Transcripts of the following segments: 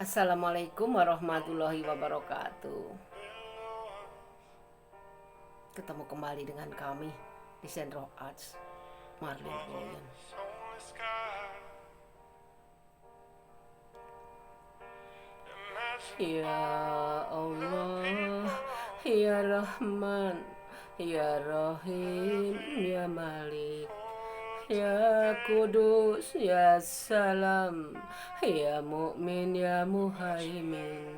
Assalamualaikum warahmatullahi wabarakatuh. Ketemu kembali dengan kami di Center of Arts, Marlin Boyan. Ya Allah, Ya Rahman, Ya Rahim, Ya Malik, Ya Kudus, Ya Salam, Ya Mu'min, Ya Muhaimin,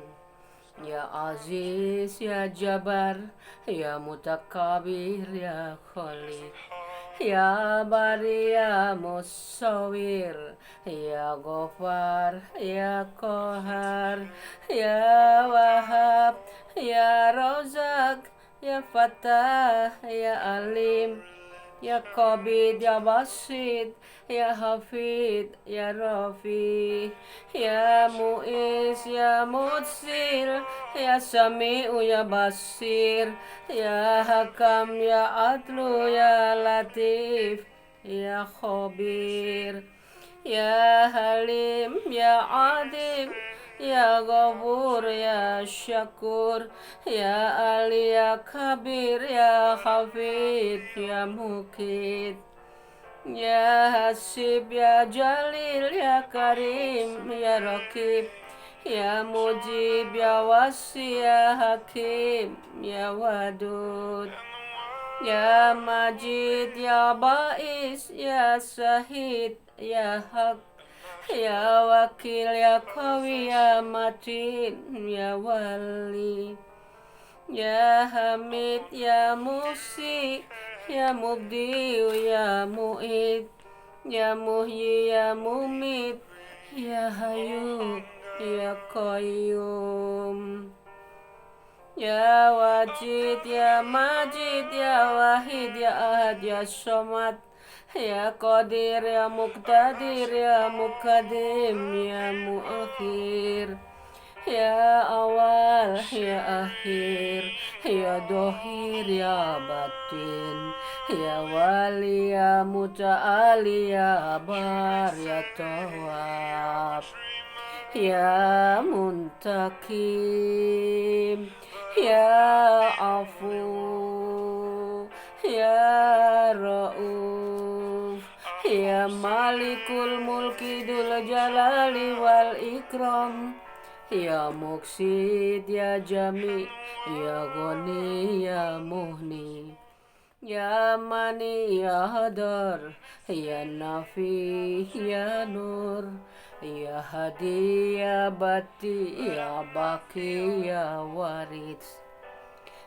Ya Aziz, Ya Jabar, Ya Mutakabir, Ya Khalik, Ya Bari, Ya Musawir, Ya Gofar, Ya Kohar, Ya Wahab, Ya Rozak, Ya Fatah, Ya Alim, Ya Qabid, Ya Basit, Ya Hafid, Ya Rafi, Ya Mu'iz, Ya Mutsir, Ya Sami'u, Ya Basir, Ya Hakam, Ya Adlu, Ya Latif, Ya Khabir, Ya Halim, Ya Adim, Ya Ghafur, Ya Syakur, Ya Ali, Ya Kabir, Ya Hafid, Ya Mukid, Ya Hasib, Ya Jalil, Ya Karim, Ya Rakib, Ya Mujib, Ya Wasi, Ya Hakim, Ya Wadud, Ya Majid, Ya Ba'is, Ya Sahid, Ya Haq, Ya Wakil, Ya Qawi, Ya Matin, Ya Wali, Ya Hamid, Ya Musi, Ya Mubdi, Ya Mu'id, Ya Muhyi, Ya Mumit, Ya Hayu, Ya Qayyum, Ya Wajid, Ya Majid, Ya Wahid, Ya Ahad, Ya Somad, Ya Qadir, Ya Muqtadir, Ya Muqaddim, Ya Muakhir, Ya Awal, Ya Akhir, Ya Dohir, Ya Batin, Ya Wali, Ya Muta'ali, Ya Bar, Ya Tawab, Ya Muntakim, Ya Afu, Ya Rauf, Ya Malikul Mulki Dul Jalali wal Ikram, Ya Muksid, Ya Jami, Ya Ghani, Ya Muhni, Ya Mani, Ya Hadar, Ya Nafi, Ya Nur, Ya Hadi, Ya Bati, Ya Baki, Ya Waris,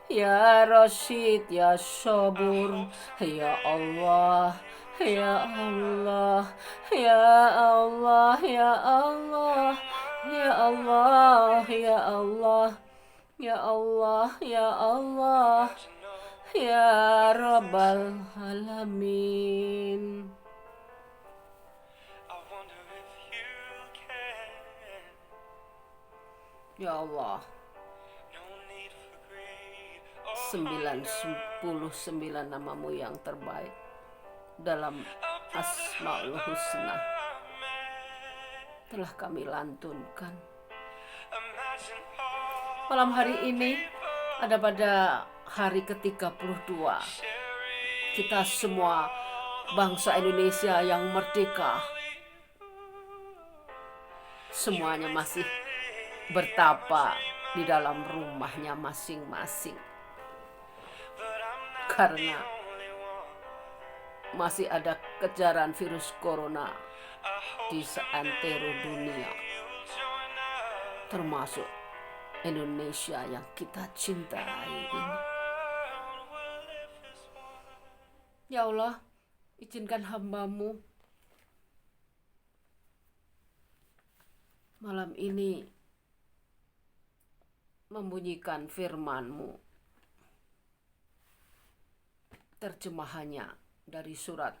Ya Rashid, Ya Sabur, Ya Allah, Ya Allah, Ya Allah, Ya Allah, Ya Allah, Ya Allah, Ya Allah, Ya Allah, Ya Rabbal Alamin. Ya Allah, 99 namamu yang terbaik dalam Asmaul Husna telah kami lantunkan. Malam hari ini ada pada hari ke-32 kita semua bangsa Indonesia yang merdeka, semuanya masih bertapa di dalam rumahnya masing-masing karena masih ada kejaran virus corona di seantero dunia, termasuk Indonesia yang kita cintai ini. Ya Allah, izinkan hamba-Mu malam ini membunyikan firman-Mu, terjemahannya dari surat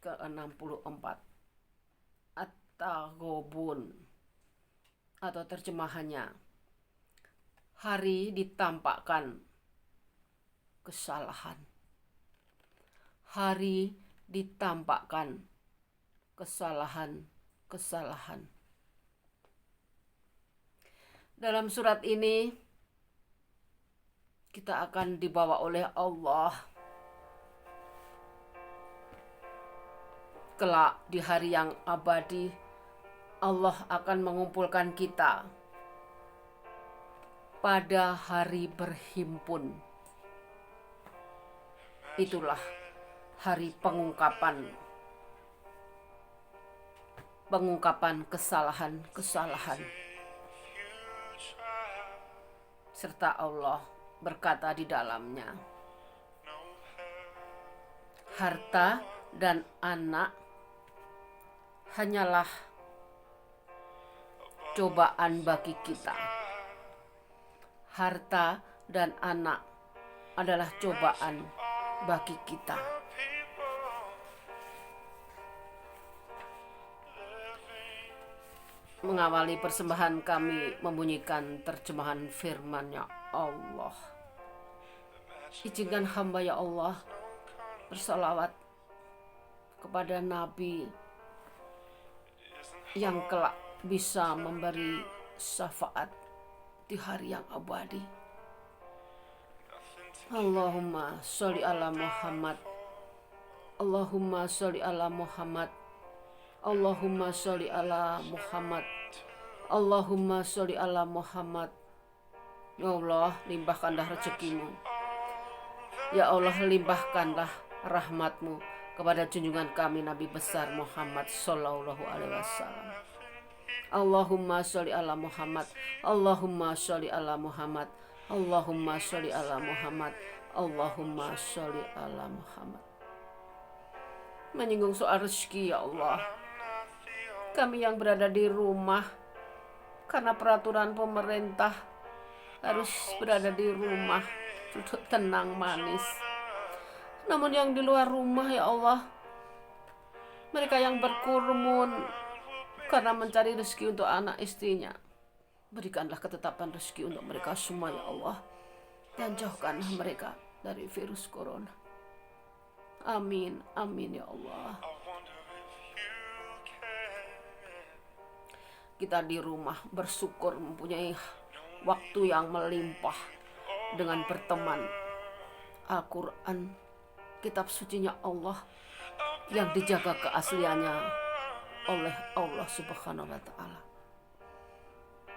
ke-64 At-Taghabun, atau terjemahannya hari ditampakkan kesalahan. Hari ditampakkan kesalahan-kesalahan. Dalam surat ini kita akan dibawa oleh Allah kelak di hari yang abadi. Allah akan mengumpulkan kita pada hari berhimpun. Itulah hari pengungkapan kesalahan-kesalahan. Serta Allah berkata di dalamnya, harta dan anak hanyalah cobaan bagi kita. Harta dan anak adalah cobaan bagi kita. Mengawali persembahan kami membunyikan terjemahan firman-Nya Allah. Izinkan hamba ya Allah bersalawat kepada Nabi yang kelak bisa memberi syafaat di hari yang abadi. Allahumma sholli ala Muhammad. Allahumma sholli ala Muhammad. Allahumma sholli ala Muhammad. Allahumma sholli ala Muhammad. Ya Allah, limpahkanlah rezekimu. Ya Allah, limpahkanlah rahmatmu kepada junjungan kami Nabi besar Muhammad sallallahu alaihi wasallam. Allahumma sholli ala Muhammad. Allahumma sholli ala Muhammad. Allahumma sholli ala Muhammad. Allahumma sholli ala Muhammad. Menyinggung soal rezeki ya Allah. Kami yang berada di rumah karena peraturan pemerintah harus berada di rumah, duduk tenang manis. Namun yang di luar rumah ya Allah, mereka yang berkerumun karena mencari rezeki untuk anak istrinya, berikanlah ketetapan rezeki untuk mereka semua ya Allah, dan jauhkanlah mereka dari virus corona. Amin, amin ya Allah. Kita di rumah bersyukur mempunyai waktu yang melimpah dengan berteman Al-Quran, kitab sucinya Allah yang dijaga keasliannya oleh Allah Subhanahu wa Ta'ala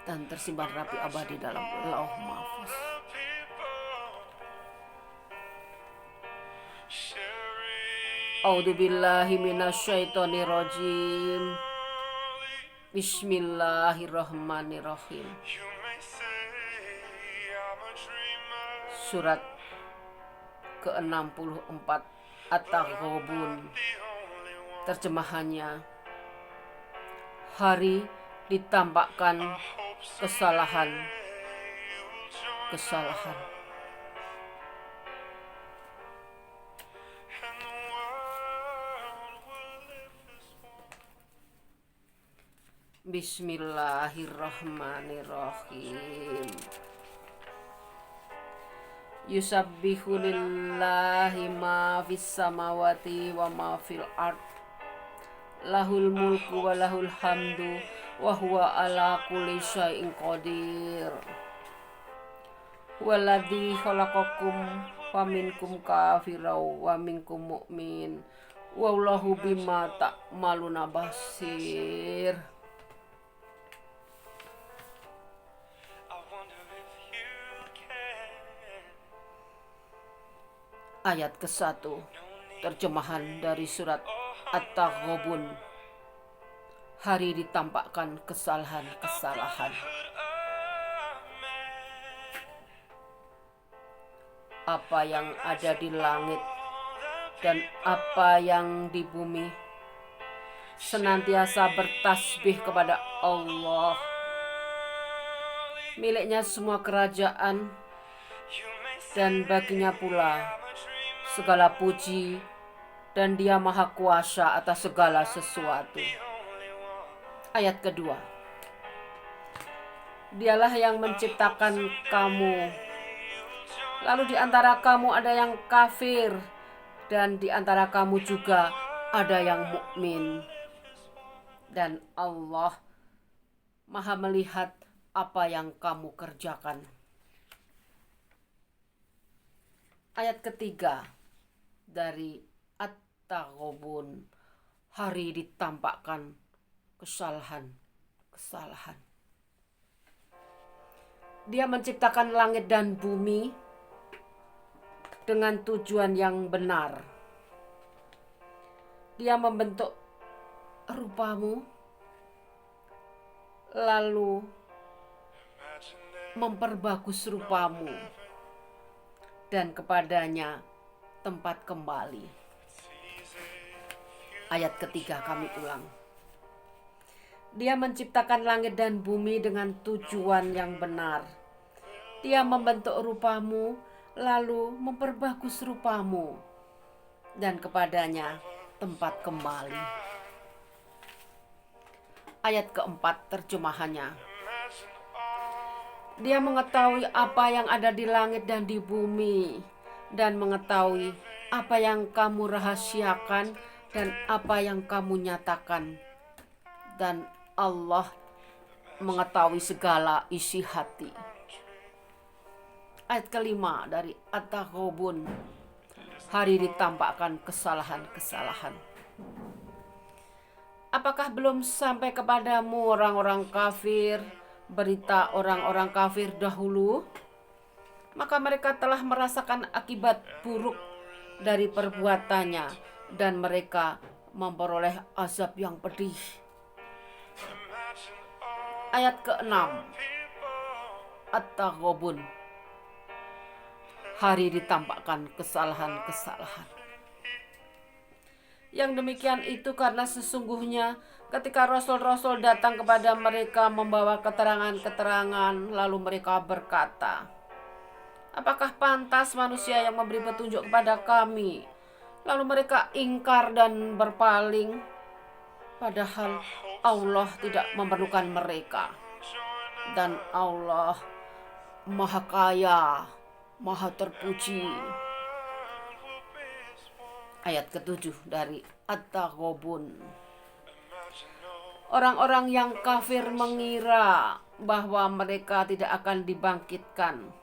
dan tersimpan rapi abadi dalam Lauh Mahfuz. A'udzubillahi minasyaitonirrajim. Bismillahirrahmanirrahim. Surat ke-64 At-Taghabun. Terjemahannya, hari ditampakkan kesalahan. Bismillahirrahmanirrahim. Yusabbihu lillahi ma fis samawati wa ma fil ard. Lahul mulku wa lahul hamdu wa huwa ala kulli syai'in qadir. Walladzi khalaqakum wa minkum kafirun wa minkum mu'min. Wallahu bima ta'maluna basir. Ayat ke-1, terjemahan dari surat At-Taghabun. Hari ditampakkan kesalahan-kesalahan. Apa yang ada di langit dan apa yang di bumi senantiasa bertasbih kepada Allah. Miliknya semua kerajaan dan baginya pula segala puji, dan Dia maha kuasa atas segala sesuatu. Ayat kedua, Dialah yang menciptakan kamu, lalu di antara kamu ada yang kafir, dan di antara kamu juga ada yang mukmin. Dan Allah maha melihat apa yang kamu kerjakan. Ayat ketiga dari At-Taghabun, hari ditampakkan kesalahan. Dia menciptakan langit dan bumi dengan tujuan yang benar. Dia membentuk rupamu, lalu memperbagus rupamu, dan kepadanya tempat kembali. Ayat ketiga kami ulang. Dia menciptakan langit dan bumi dengan tujuan yang benar. Dia membentuk rupamu, lalu memperbagus rupamu, dan kepadanya tempat kembali. Ayat keempat terjemahannya. Dia mengetahui apa yang ada di langit dan di bumi, dan mengetahui apa yang kamu rahasiakan dan apa yang kamu nyatakan. Dan Allah mengetahui segala isi hati. Ayat kelima dari At-Taghabun, hari ditampakkan kesalahan. Apakah belum sampai kepadamu orang-orang kafir, berita orang-orang kafir dahulu? Maka mereka telah merasakan akibat buruk dari perbuatannya, dan mereka memperoleh azab yang pedih. Ayat ke-6 At-Taghabun, hari ditampakkan kesalahan. Yang demikian itu karena sesungguhnya ketika rasul-rasul datang kepada mereka membawa keterangan-keterangan, lalu mereka berkata, apakah pantas manusia yang memberi petunjuk kepada kami? Lalu mereka ingkar dan berpaling, padahal Allah tidak memerlukan mereka. Dan Allah Maha Kaya, Maha Terpuji. Ayat ke-7 dari At-Taghabun. Orang-orang yang kafir mengira bahwa mereka tidak akan dibangkitkan.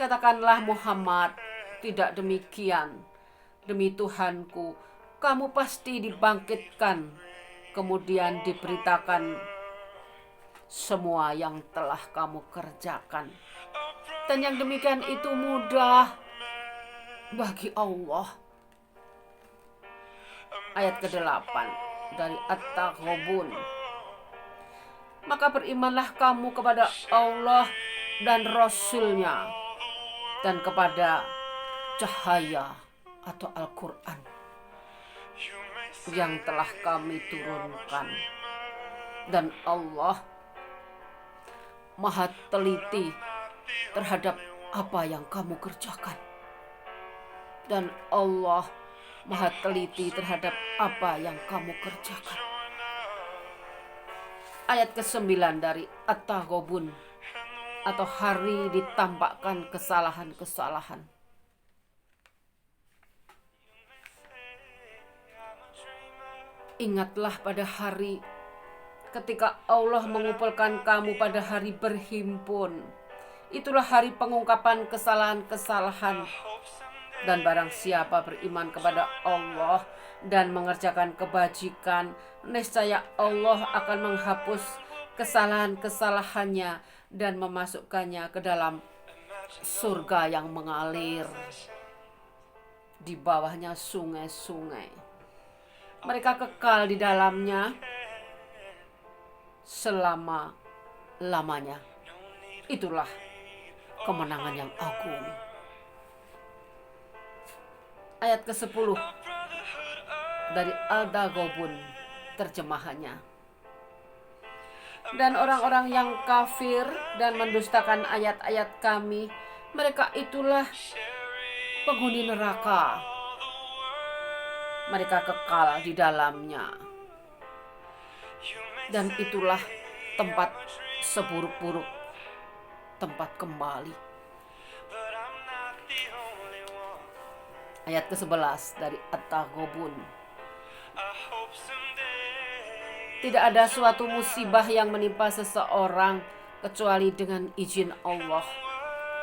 Katakanlah Muhammad, tidak demikian. Demi Tuhanku, kamu pasti dibangkitkan, kemudian diberitakan semua yang telah kamu kerjakan. Dan yang demikian itu mudah bagi Allah. Ayat ke-8 dari At-Taghabun. Maka berimanlah kamu kepada Allah dan Rasul-Nya, dan kepada cahaya atau Al-Quran yang telah kami turunkan. Dan Allah Maha teliti terhadap apa yang kamu kerjakan. Dan Allah Maha teliti terhadap apa yang kamu kerjakan. Ayat ke-9 dari At-Taghabun, atau hari ditampakkan kesalahan. Ingatlah pada hari ketika Allah mengumpulkan kamu pada hari berhimpun. Itulah hari pengungkapan kesalahan. Dan barang siapa beriman kepada Allah dan mengerjakan kebajikan, niscaya Allah akan menghapus kesalahan-kesalahannya dan memasukkannya ke dalam surga yang mengalir. Di bawahnya sungai-sungai. Mereka kekal di dalamnya selama-lamanya. Itulah kemenangan yang agung. Ayat ke-10 dari At-Taghabun, terjemahannya. Dan orang-orang yang kafir dan mendustakan ayat-ayat kami, mereka itulah penghuni neraka. Mereka kekal di dalamnya. Dan itulah tempat seburuk-buruk, tempat kembali. Ayat ke-11 dari At-Taghabun. Tidak ada suatu musibah yang menimpa seseorang kecuali dengan izin Allah.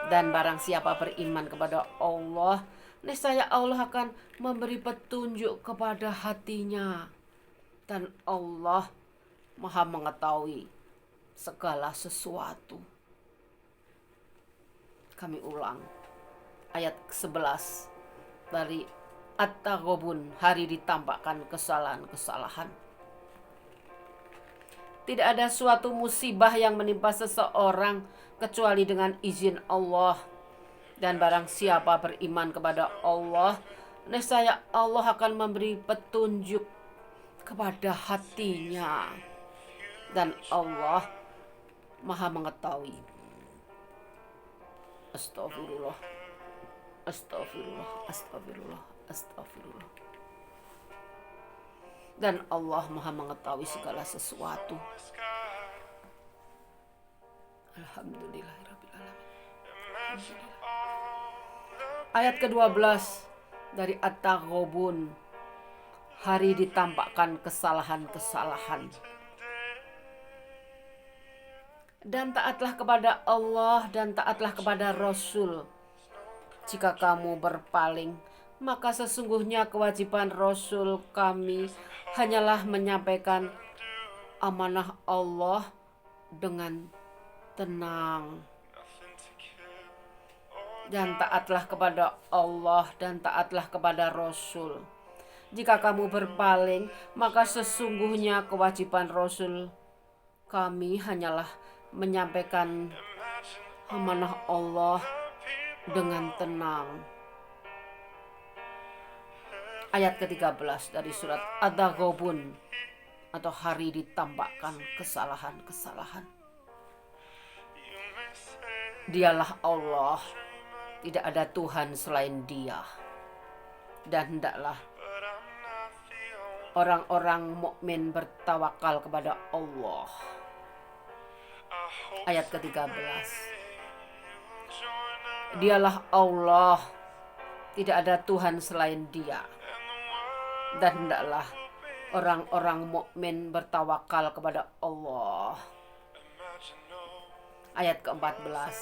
Dan barang siapa beriman kepada Allah, niscaya Allah akan memberi petunjuk kepada hatinya. Dan Allah Maha mengetahui segala sesuatu. Kami ulang ayat 11 dari At-Taghabun, hari ditampakkan kesalahan-kesalahan. Tidak ada suatu musibah yang menimpa seseorang kecuali dengan izin Allah. Dan barang siapa beriman kepada Allah, niscaya Allah akan memberi petunjuk kepada hatinya. Dan Allah Maha mengetahui. Astagfirullah. Astagfirullah. Astagfirullah. Astagfirullah. Dan Allah Maha mengetahui segala sesuatu. Alhamdulillahirabbil alamin. Ayat ke-12 dari At-Taghabun, hari ditampakkan kesalahan-kesalahan. Dan taatlah kepada Allah dan taatlah kepada Rasul. Jika kamu berpaling, maka sesungguhnya kewajiban Rasul kami hanyalah menyampaikan amanah Allah dengan tenang. Dan taatlah kepada Allah dan taatlah kepada Rasul. Jika kamu berpaling, maka sesungguhnya kewajiban Rasul kami hanyalah menyampaikan amanah Allah dengan tenang. Ayat ke-13 dari surat At-Taghabun, atau hari ditampakkan kesalahan-kesalahan. Dialah Allah, tidak ada Tuhan selain Dia. Dan hendaklah orang-orang mukmin bertawakal kepada Allah. Ayat ke-13. Dialah Allah, tidak ada Tuhan selain Dia. Dan hendaklah orang-orang mukmin bertawakal kepada Allah. Ayat ke-14.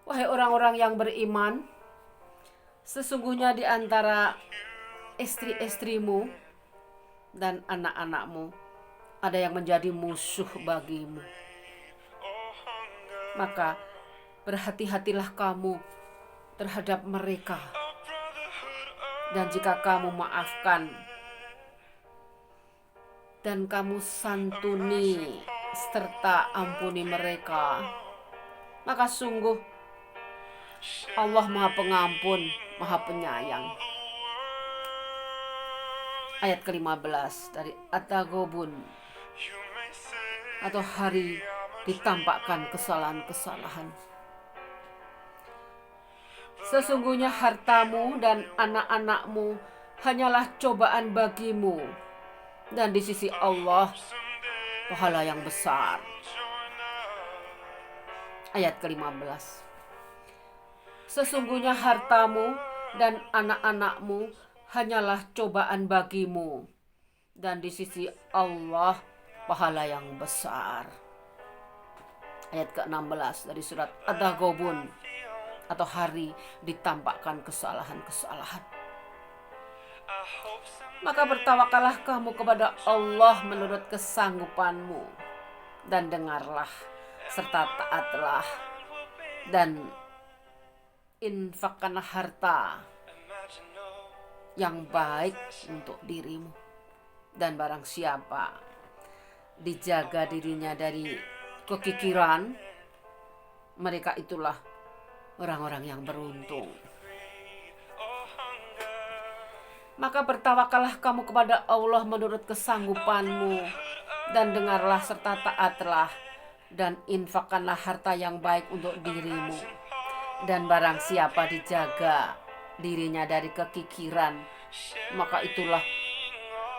Wahai orang-orang yang beriman, sesungguhnya di antara istri-istrimu dan anak-anakmu ada yang menjadi musuh bagimu. Maka berhati-hatilah kamu terhadap mereka. Dan jika kamu maafkan dan kamu santuni serta ampuni mereka, maka sungguh Allah Maha Pengampun, Maha Penyayang. Ayat ke-15 dari At-Taghabun, atau hari ditampakkan kesalahan-kesalahan. Sesungguhnya hartamu dan anak-anakmu hanyalah cobaan bagimu, dan di sisi Allah pahala yang besar. Ayat ke-15. Sesungguhnya hartamu dan anak-anakmu hanyalah cobaan bagimu, dan di sisi Allah pahala yang besar. Ayat ke-16 dari surat At-Taghabun, atau hari ditampakkan kesalahan-kesalahan. Maka bertawakallah kamu kepada Allah menurut kesanggupanmu, dan dengarlah serta taatlah, dan infakkanlah harta yang baik untuk dirimu. Dan barang siapa dijaga dirinya dari kekikiran, mereka itulah orang-orang yang beruntung. Maka bertawakallah kamu kepada Allah menurut kesanggupanmu, dan dengarlah serta taatlah, dan infakkanlah harta yang baik untuk dirimu. Dan barang siapa dijaga dirinya dari kekikiran, maka itulah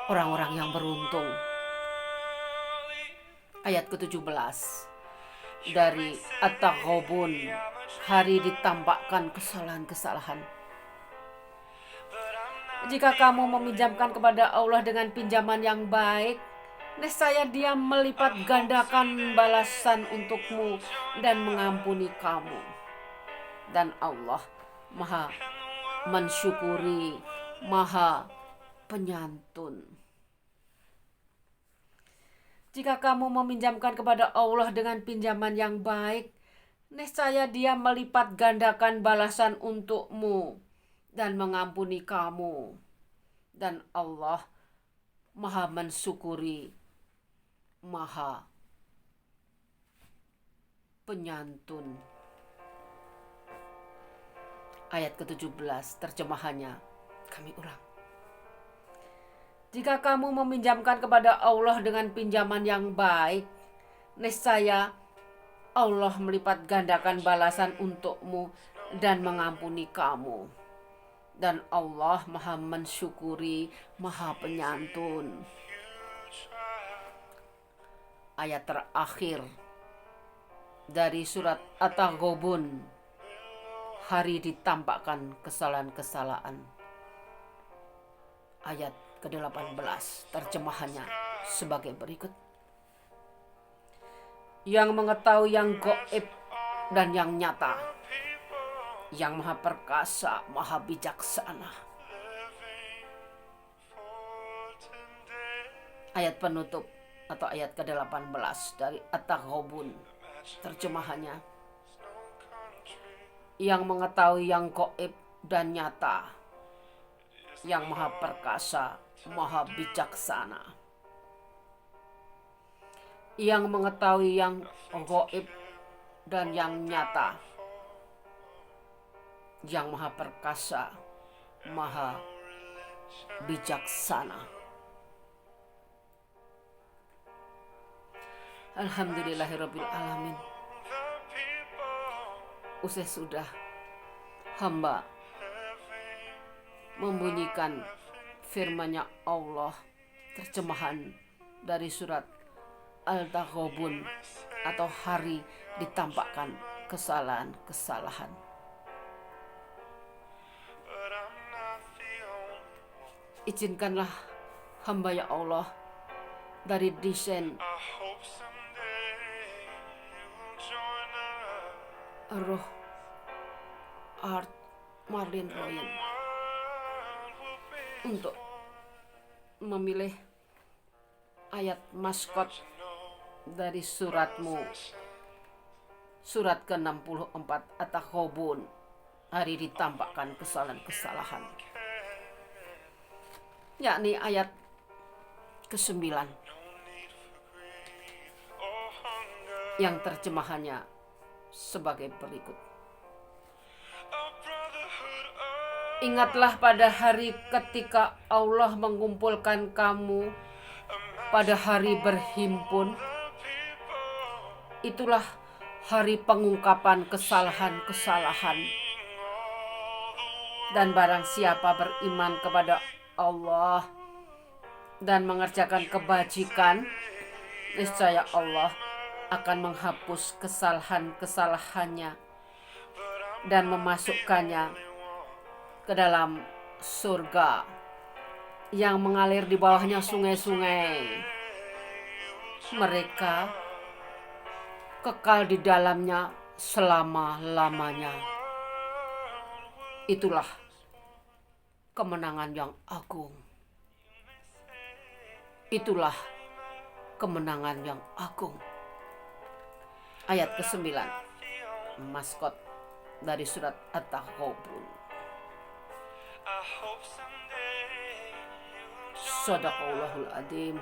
orang-orang yang beruntung. Ayat ke-17 dari At-Taghabun, hari ditampakkan kesalahan-kesalahan. Jika kamu meminjamkan kepada Allah dengan pinjaman yang baik, Nescaya Dia melipat gandakan balasan untukmu dan mengampuni kamu. Dan Allah Maha mensyukuri, Maha penyantun. Jika kamu meminjamkan kepada Allah dengan pinjaman yang baik, nescaya Dia melipat gandakan balasan untukmu dan mengampuni kamu. Dan Allah Maha mensyukuri, Maha penyantun. Ayat ke-17 terjemahannya kami ulang. Jika kamu meminjamkan kepada Allah dengan pinjaman yang baik, nescaya Allah melipat gandakan balasan untukmu dan mengampuni kamu. Dan Allah Maha mensyukuri, Maha penyantun. Ayat terakhir dari surat At-Taghabun, hari ditampakkan kesalahan-kesalahan. Ayat ke-18 terjemahannya sebagai berikut. Yang mengetahui yang gaib dan yang nyata, yang maha perkasa, maha bijaksana. Ayat penutup atau ayat ke-18 dari At-Taghabun, terjemahannya. Yang mengetahui yang gaib dan nyata, yang maha perkasa, maha bijaksana. Yang mengetahui yang gaib dan yang nyata, yang maha perkasa, maha bijaksana. Alhamdulillahirabbil alamin. Usai sudah hamba membunyikan firman-Nya Allah, terjemahan dari surat Al-Taghabun atau hari ditampakkan kesalahan-kesalahan. Izinkanlah hamba ya Allah dari desain Roh Art Marlin Royan untuk memilih ayat maskot dari suratmu, surat ke-64 At-Taghabun, hari ditampakkan kesalahan-kesalahan, yakni ayat ke-9 yang terjemahannya sebagai berikut. Ingatlah pada hari ketika Allah mengumpulkan kamu pada hari berhimpun. Itulah hari pengungkapan kesalahan-kesalahan. Dan barang siapa beriman kepada Allah dan mengerjakan kebajikan, niscaya Allah akan menghapus kesalahan-kesalahannya dan memasukkannya ke dalam surga yang mengalir di bawahnya sungai-sungai. Mereka kekal di dalamnya selama-lamanya. Itulah kemenangan yang agung. Itulah kemenangan yang agung. Ayat ke-9, maskot dari surat At-Taghabun. Shadaqallahul adzim.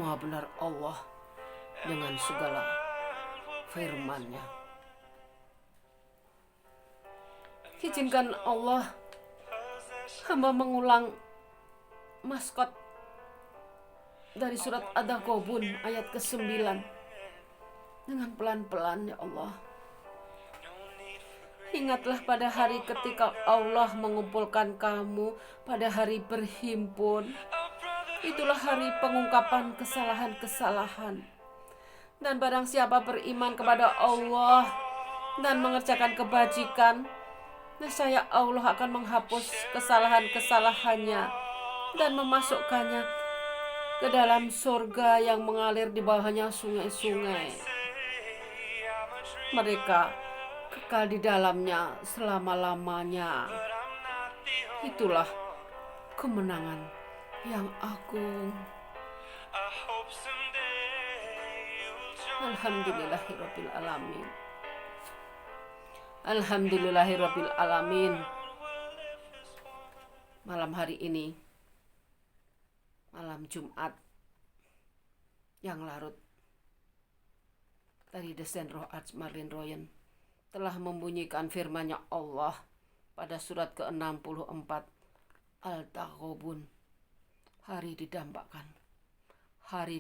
Maha benar Allah dengan segala firman-Nya. Izinkan Allah hamba mengulang maskot dari surat At-Taghabun ayat ke-9 dengan pelan-pelan, ya Allah. Ingatlah pada hari ketika Allah mengumpulkan kamu pada hari berhimpun. Itulah hari pengungkapan kesalahan-kesalahan. Dan barang siapa beriman kepada Allah dan mengerjakan kebajikan, niscaya Allah akan menghapus kesalahan-kesalahannya dan memasukkannya ke dalam surga yang mengalir di bawahnya sungai-sungai. Mereka kekal di dalamnya selama-lamanya. Itulah kemenangan yang agung. Alhamdulillahirabbil alamin. Alhamdulillahirabbil alamin. Malam hari ini, malam Jumat yang larut, dari desain Roh Arch Marlin Royan telah membunyikan firman-Nya Allah pada surat ke-64 Al-Taghabun. Hari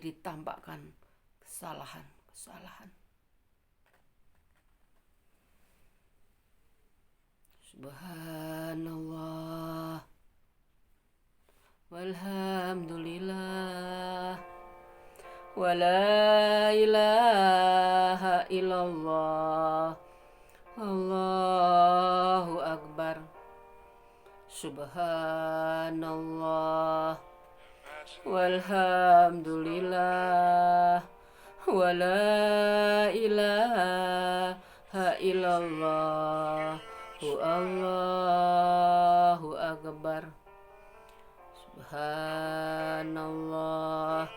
ditambahkan kesalahan. Subhanallah walhamdulillah wa la ilaha illallah Allahu akbar. Subhanallah walhamdulillah wa la ilaha illallah Allahu akbar. Subhanallah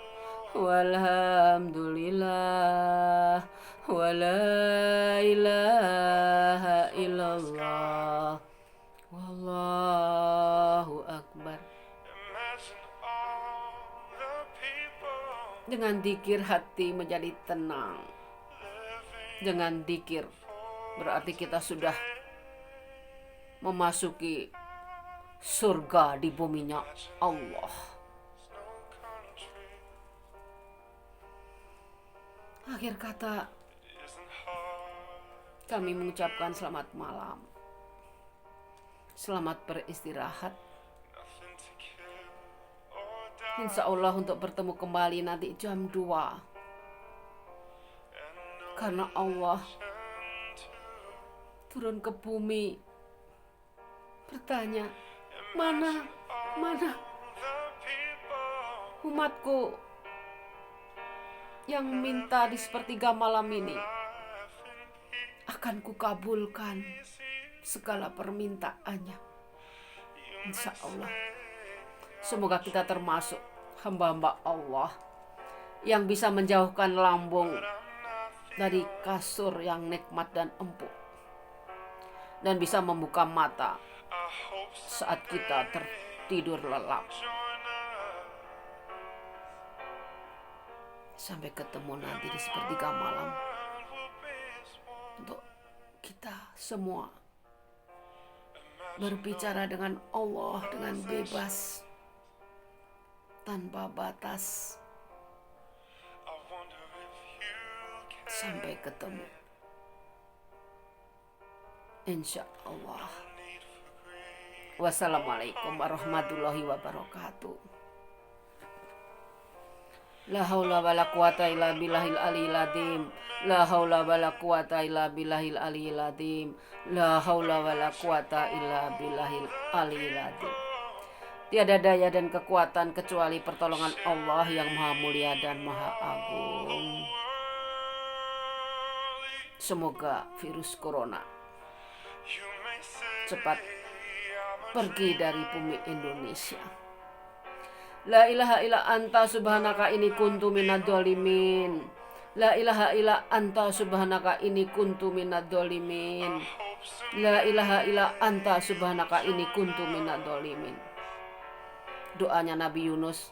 walhamdulillah wa la ilaha illallah wallahu akbar. Dengan dzikir hati menjadi tenang. Dengan dzikir berarti kita sudah memasuki surga di buminya Allah. Akhir kata, kami mengucapkan selamat malam. Selamat beristirahat. Insya Allah untuk bertemu kembali nanti jam 2. Karena Allah turun ke bumi bertanya, mana umatku yang minta di sepertiga malam ini, akan kukabulkan segala permintaannya. Insya Allah. Semoga kita termasuk hamba-hamba Allah yang bisa menjauhkan lambung dari kasur yang nikmat dan empuk, dan bisa membuka mata saat kita tertidur lelap. Sampai ketemu nanti di sepertiga malam, untuk kita semua berbicara dengan Allah dengan bebas, tanpa batas. Sampai ketemu, insya Allah. Wassalamualaikum warahmatullahi wabarakatuh. La haula wala quwata illa billahil aliyil azim. La haula wala quwata illa billahil aliyil azim. La haula wala quwata illa billahil aliyil azim. Tiada daya dan kekuatan kecuali pertolongan Allah yang maha mulia dan maha agung. Semoga virus corona cepat pergi dari bumi Indonesia. La ilaha illa anta subhanaka inni kuntu minadz dzalimin. La ilaha illa anta subhanaka inni kuntu minadz dzalimin. La ilaha illa anta subhanaka inni kuntu minadz dzalimin. Doanya Nabi Yunus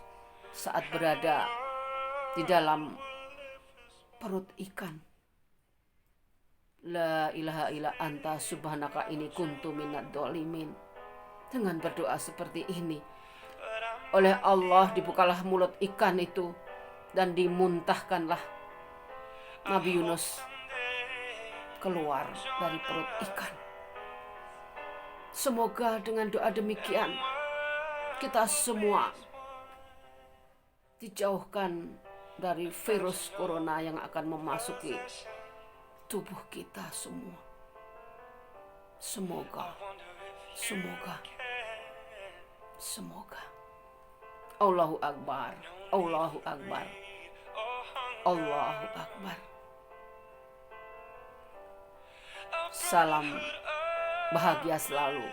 saat berada di dalam perut ikan. La ilaha illa anta subhanaka inni kuntu minadz dzalimin. Dengan berdoa seperti ini, oleh Allah dibukalah mulut ikan itu dan dimuntahkanlah Nabi Yunus keluar dari perut ikan. Semoga dengan doa demikian kita semua dijauhkan dari virus corona yang akan memasuki tubuh kita semua. Semoga Allahu Akbar. Allahu Akbar. Allahu Akbar. Salam bahagia selalu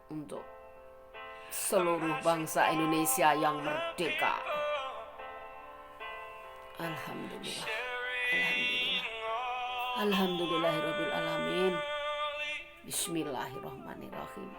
untuk seluruh bangsa Indonesia yang merdeka. Alhamdulillah. Alhamdulillah. Alhamdulillahirabbil alamin. Bismillahirrahmanirrahim.